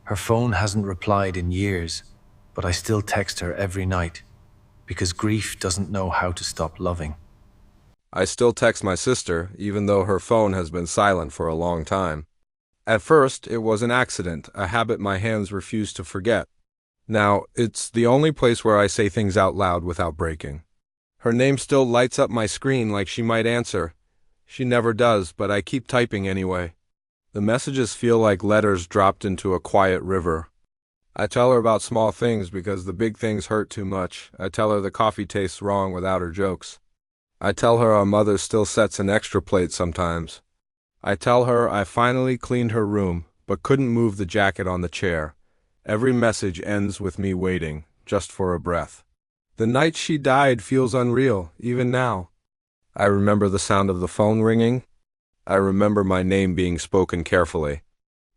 Her phone hasn't replied in years, but I still text her every night because grief doesn't know how to stop loving. I still text my sister, even though her phone has been silent for a long time. At first, it was an accident, a habit my hands refuse to forget. Now, it's the only place where I say things out loud without breaking. Her name still lights up my screen like she might answer. She never does, but I keep typing anyway. The messages feel like letters dropped into a quiet river. I tell her about small things because the big things hurt too much. I tell her the coffee tastes wrong without her jokes. I tell her our mother still sets an extra plate sometimes. I tell her I finally cleaned her room, but couldn't move the jacket on the chair. Every message ends with me waiting, just for a breath. The night she died feels unreal, even now. I remember the sound of the phone ringing. I remember my name being spoken carefully.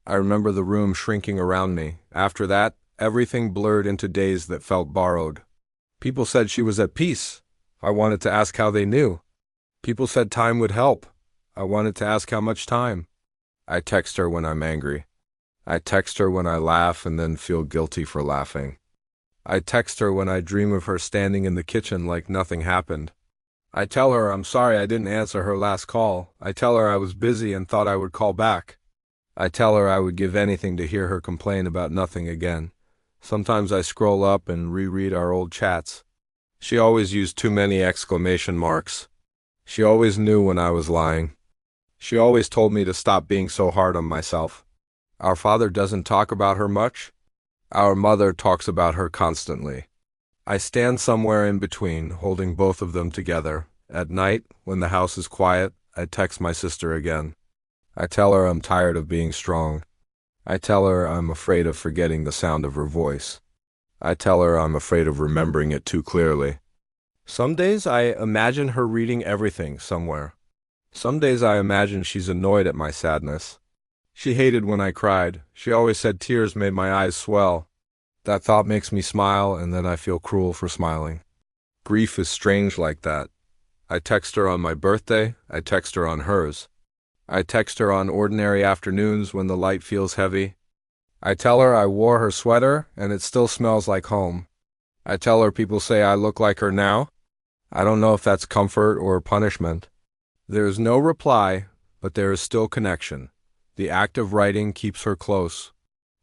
I remember the room shrinking around me. After that, everything blurred into days that felt borrowed. People said she was at peace. I wanted to ask how they knew. People said time would help. I wanted to ask how much time. I text her when I'm angry. I text her when I laugh and then feel guilty for laughing. I text her when I dream of her standing in the kitchen like nothing happened. I tell her I'm sorry I didn't answer her last call. I tell her I was busy and thought I would call back. I tell her I would give anything to hear her complain about nothing again. Sometimes I scroll up and reread our old chats. She always used too many exclamation marks. She always knew when I was lying. She always told me to stop being so hard on myself. Our father doesn't talk about her much. Our mother talks about her constantly. I stand somewhere in between, holding both of them together. At night, when the house is quiet, I text my sister again. I tell her I'm tired of being strong. I tell her I'm afraid of forgetting the sound of her voice. I tell her I'm afraid of remembering it too clearly. Some days I imagine her reading everything somewhere. Some days I imagine she's annoyed at my sadness. She hated when I cried. She always said tears made my eyes swell. That thought makes me smile, and then I feel cruel for smiling. Grief is strange like that. I text her on my birthday. I text her on hers. I text her on ordinary afternoons when the light feels heavy. I tell her I wore her sweater, and it still smells like home. I tell her people say I look like her now. I don't know if that's comfort or punishment. There is no reply, but there is still connection. The act of writing keeps her close.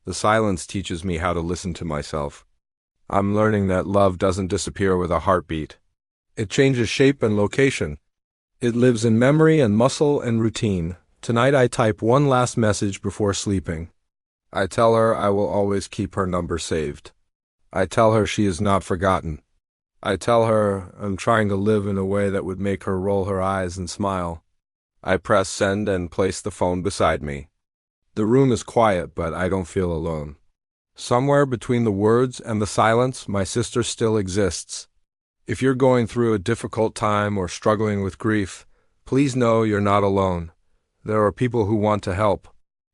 The silence teaches me how to listen to myself. I'm learning that love doesn't disappear with a heartbeat. It changes shape and location. It lives in memory and muscle and routine. Tonight I type one last message before sleeping. I tell her I will always keep her number saved. I tell her she is not forgotten. I tell her I'm trying to live in a way that would make her roll her eyes and smile. I press send and place the phone beside me. The room is quiet, but I don't feel alone. Somewhere between the words and the silence, my sister still exists. If you're going through a difficult time or struggling with grief, please know you're not alone. There are people who want to help.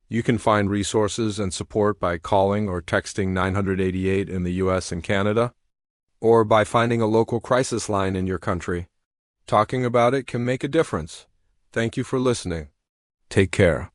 You can find resources and support by calling or texting 988 in the US and Canada, or by finding a local crisis line in your country. Talking about it can make a difference. Thank you for listening. Take care.